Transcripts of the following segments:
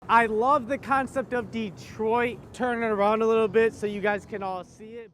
I love the concept of Detroit. Turn it around a little bit so you guys can all see it.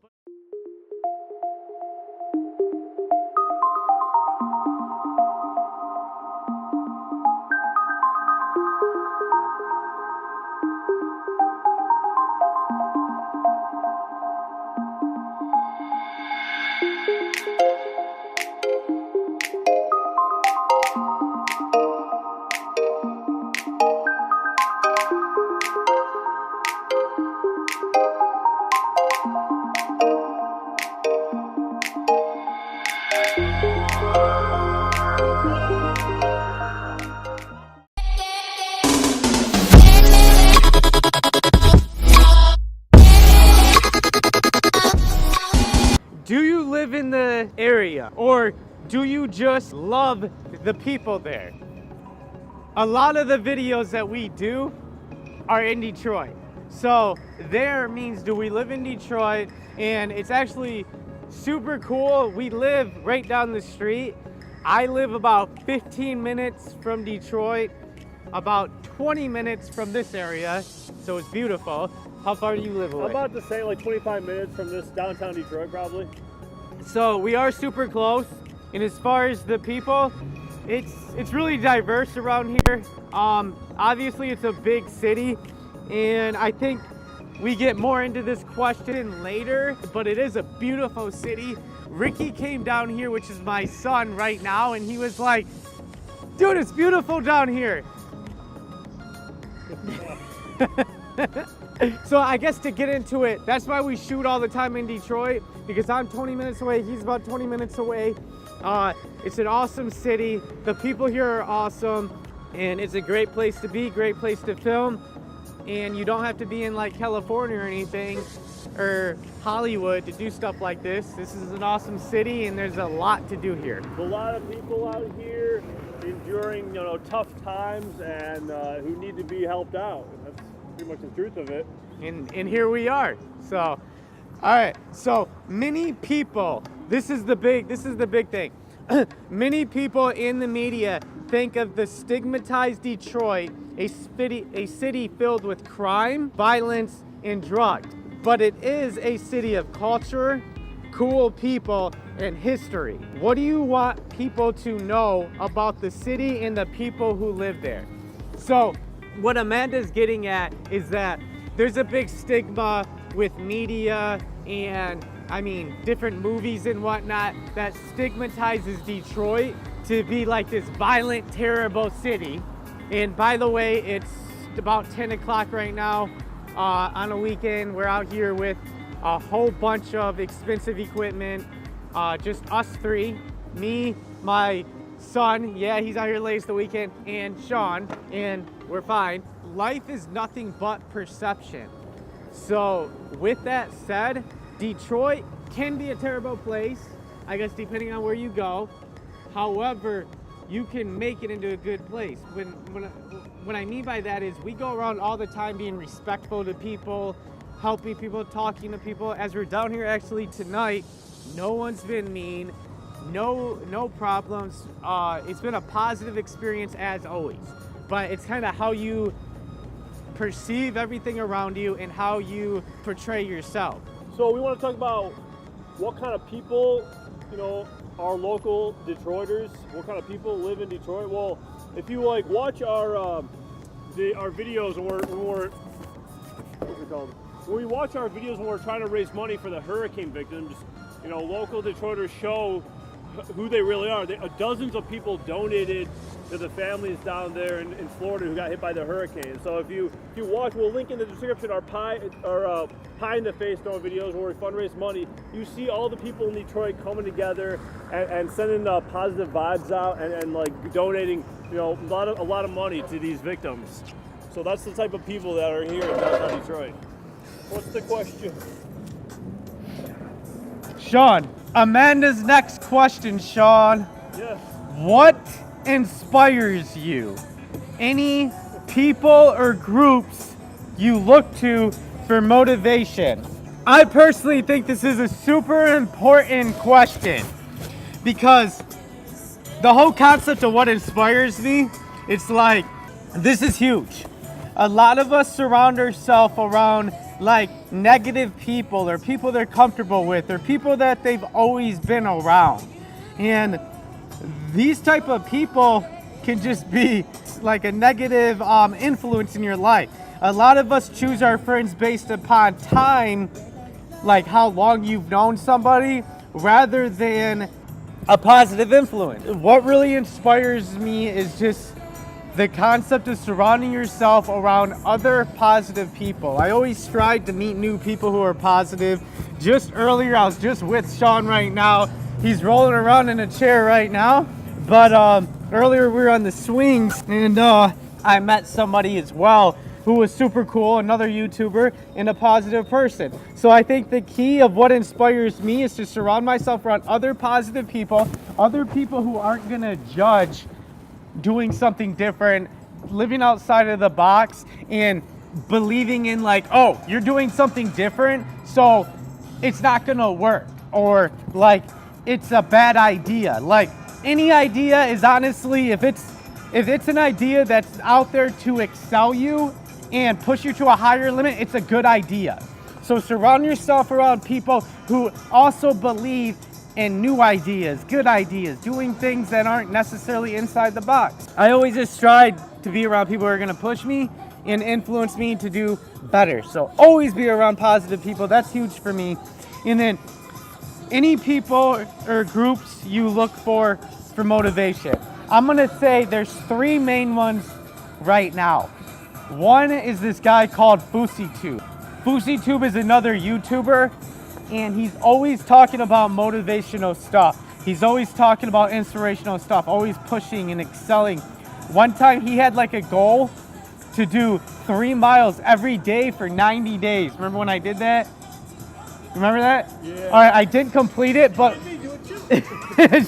Do you live in the area, or do you just love the people there? A lot of the videos that we do are in Detroit. So there means, do we live in Detroit? And it's actually super cool. We live right down the street. I live about 15 minutes from Detroit, about 20 minutes from this area, so it's beautiful. How far do you live away? I'm about to say like 25 minutes from this downtown Detroit, probably. So we are super close, and as far as the people, it's really diverse around here. Obviously it's a big city, and I think we get more into this question later, but it is a beautiful city. Ricky came down here, which is my son right now, and he was like, dude, it's beautiful down here. So I guess to get into it, that's why we shoot all the time in Detroit, because I'm 20 minutes away, he's about 20 minutes away. It's an awesome city. The people here are awesome, and it's a great place to be, great place to film. And you don't have to be in like California or anything, or Hollywood to do stuff like this. This is an awesome city, and there's a lot to do here. A lot of people out here enduring, tough times and who need to be helped out. That's pretty much the truth of it. And here we are. So, all right. So many people. This is the big thing. Many people in the media think of the stigmatized Detroit, a city filled with crime, violence, and drugs. But it is a city of culture, cool people, and history. What do you want people to know about the city and the people who live there? So what Amanda's getting at is that there's a big stigma with media and different movies and whatnot that stigmatizes Detroit to be like this violent, terrible city. And by the way, it's about 10 o'clock right now on a weekend. We're out here with a whole bunch of expensive equipment, just us three, me, my son, yeah, he's out here late the weekend, and Sean, and we're fine. Life is nothing but perception. So with that said, Detroit can be a terrible place, I guess, depending on where you go. However, you can make it into a good place. What I mean by that is we go around all the time being respectful to people, helping people, talking to people. As we're down here actually tonight, no one's been mean, no problems. It's been a positive experience as always, but it's kind of how you perceive everything around you and how you portray yourself. So we want to talk about what kind of people, our local Detroiters, what kind of people live in Detroit. Well, if you watch our videos when we watch our videos when we're trying to raise money for the hurricane victims, local Detroiters show who they really are. Dozens of people donated to the families down there in Florida who got hit by the hurricane. So if you watch, we'll link in the description our pie in the face throwing videos where we fundraise money. You see all the people in Detroit coming together and sending positive vibes out and donating a lot of money to these victims. So that's the type of people that are here in downtown Detroit. What's the question? Sean, Amanda's next question, Sean. Yes. What inspires you? Any people or groups you look to for motivation? I personally think this is a super important question because the whole concept of what inspires me, it's like, this is huge. a lot of us surround ourselves around like negative people or people they're comfortable with or people that they've always been around. And these type of people can just be like a negative influence in your life. A lot of us choose our friends based upon time, like how long you've known somebody, rather than a positive influence. What really inspires me is just the concept of surrounding yourself around other positive people. I always strive to meet new people who are positive. Just earlier, I was just with Sean right now. He's rolling around in a chair right now. But earlier we were on the swings and I met somebody as well who was super cool, another YouTuber and a positive person. So I think the key of what inspires me is to surround myself around other positive people who aren't gonna judge doing something different, living outside of the box and believing in like, oh, you're doing something different, so it's not gonna work, or like it's a bad idea. Like any idea is honestly, if it's an idea that's out there to excel you and push you to a higher limit, it's a good idea. So surround yourself around people who also believe in new ideas, good ideas, doing things that aren't necessarily inside the box. I always just try to be around people who are gonna push me and influence me to do better. So always be around positive people, that's huge for me. And then any people or groups you look for motivation. I'm gonna say there's three main ones right now. One is this guy called Fousey Tube. Fousey Tube is another YouTuber, and he's always talking about motivational stuff. He's always talking about inspirational stuff, always pushing and excelling. One time he had like a goal to do 3 miles every day for 90 days. Remember when I did that? Remember that? Yeah. All right, I didn't complete it, but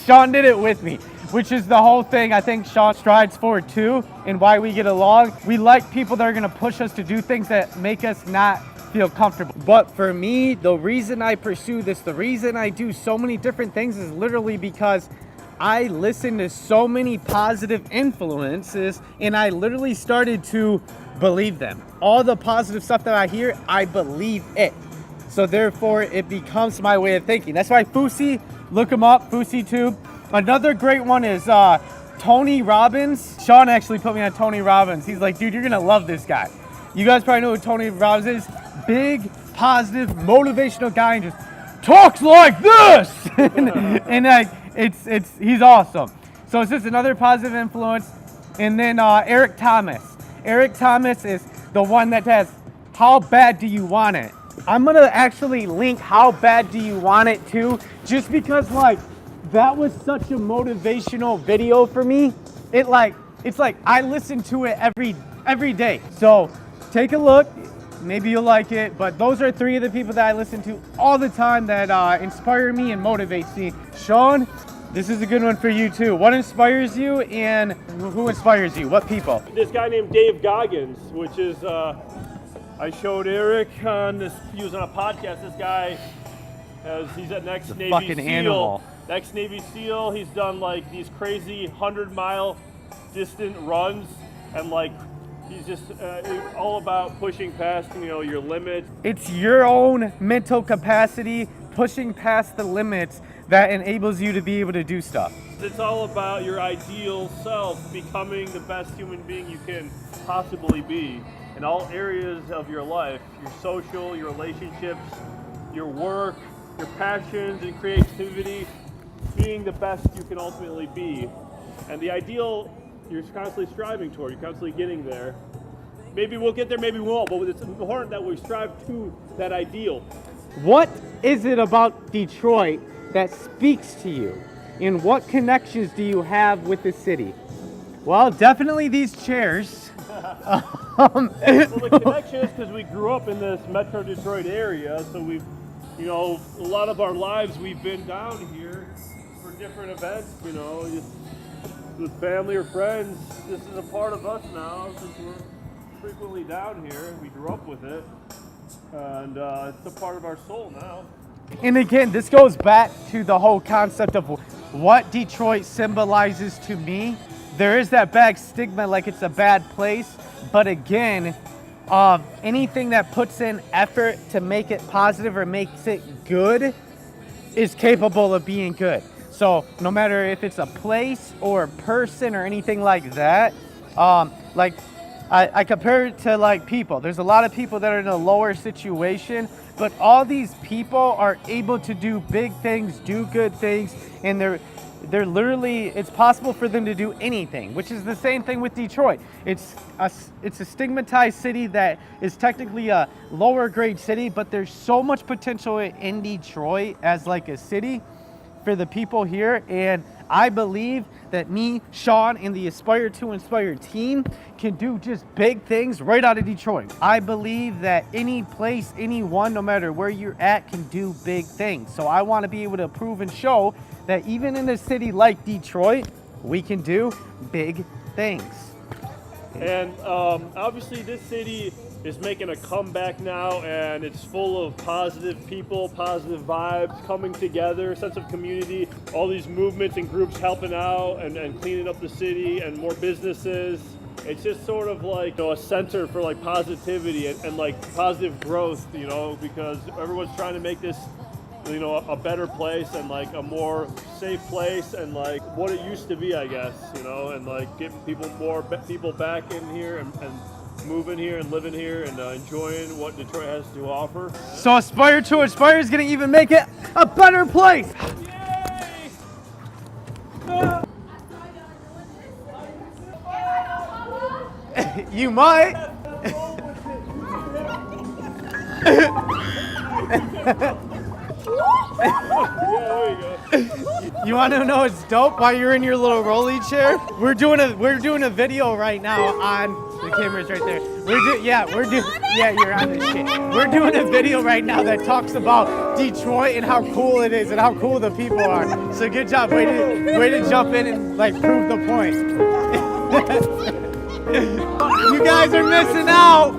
Sean did it with me, which is the whole thing I think Sean strives for too, and why we get along. We like people that are gonna push us to do things that make us not feel comfortable. But for me, the reason I pursue this, the reason I do so many different things is literally because I listen to so many positive influences and I literally started to believe them. All the positive stuff that I hear, I believe it. So therefore it becomes my way of thinking. That's why Fousey, look him up, Fousey Tube. Another great one is Tony Robbins. Sean actually put me on Tony Robbins. He's like, dude, you're gonna love this guy. You guys probably know who Tony Robbins is. Big, positive, motivational guy and just talks like this. and like, he's awesome. So it's just another positive influence. And then Eric Thomas. Eric Thomas is the one that has How Bad Do You Want It? I'm gonna actually link How Bad Do You Want It too, just because like, that was such a motivational video for me. It's like I listen to it every day. So take a look, maybe you'll like it. But those are three of the people that I listen to all the time that inspire me and motivates me. Sean, this is a good one for you too. What inspires you and who inspires you? What people? This guy named Dave Goggins, which is, I showed Eric on this, he was on a podcast. This guy, he's at Next Navy fucking SEAL. animal. Ex-Navy SEAL, he's done like these crazy 100-mile distant runs, and like he's just all about pushing past, you know, your limits. It's your own mental capacity, pushing past the limits that enables you to be able to do stuff. It's all about your ideal self, becoming the best human being you can possibly be in all areas of your life, your social, your relationships, your work, your passions and creativity. Being the best you can ultimately be. And the ideal you're constantly striving toward, you're constantly getting there. Maybe we'll get there, maybe we won't, but it's important that we strive to that ideal. What is it about Detroit that speaks to you? And what connections do you have with the city? Well, definitely these chairs. Well, the connection is because we grew up in this Metro Detroit area, so we've, you know, a lot of our lives we've been down here for different events, you know, just with family or friends. This is a part of us now since we're frequently down here. We grew up with it, and it's a part of our soul now. And again, this goes back to the whole concept of what Detroit symbolizes to me. There is that bad stigma like it's a bad place, But again, anything that puts in effort to make it positive or makes it good is capable of being good. So no matter if it's a place or a person or anything like that, like I compare it to like people. There's a lot of people that are in a lower situation, but all these people are able to do big things, do good things, and they're literally, it's possible for them to do anything, which is the same thing with Detroit. It's a stigmatized city that is technically a lower grade city, but there's so much potential in Detroit as like a city for the people here. And I believe that me, Sean, and the Aspire to Inspire team can do just big things right out of Detroit. I believe that any place, anyone, no matter where you're at, can do big things. So I want to be able to prove and show that even in a city like Detroit, we can do big things. And obviously this city is making a comeback now, and it's full of positive people, positive vibes, coming together, sense of community, all these movements and groups helping out and cleaning up the city, and more businesses. It's just sort of like, you know, a center for like positivity and like positive growth, you know, because everyone's trying to make this, you know, a better place and like a more safe place and like what it used to be, I guess, you know, and like getting more people back in here and moving here and living here and enjoying what Detroit has to offer. So Aspire to Inspire is gonna even make it a better place. Yay! You might. Yeah, there you go. You want to know what's dope? While you're in your little rolly chair, we're doing a video right now on the camera's right there. Yeah, you're on this shit. We're doing a video right now that talks about Detroit and how cool it is and how cool the people are. So good job, way to jump in and like prove the point. You guys are missing out.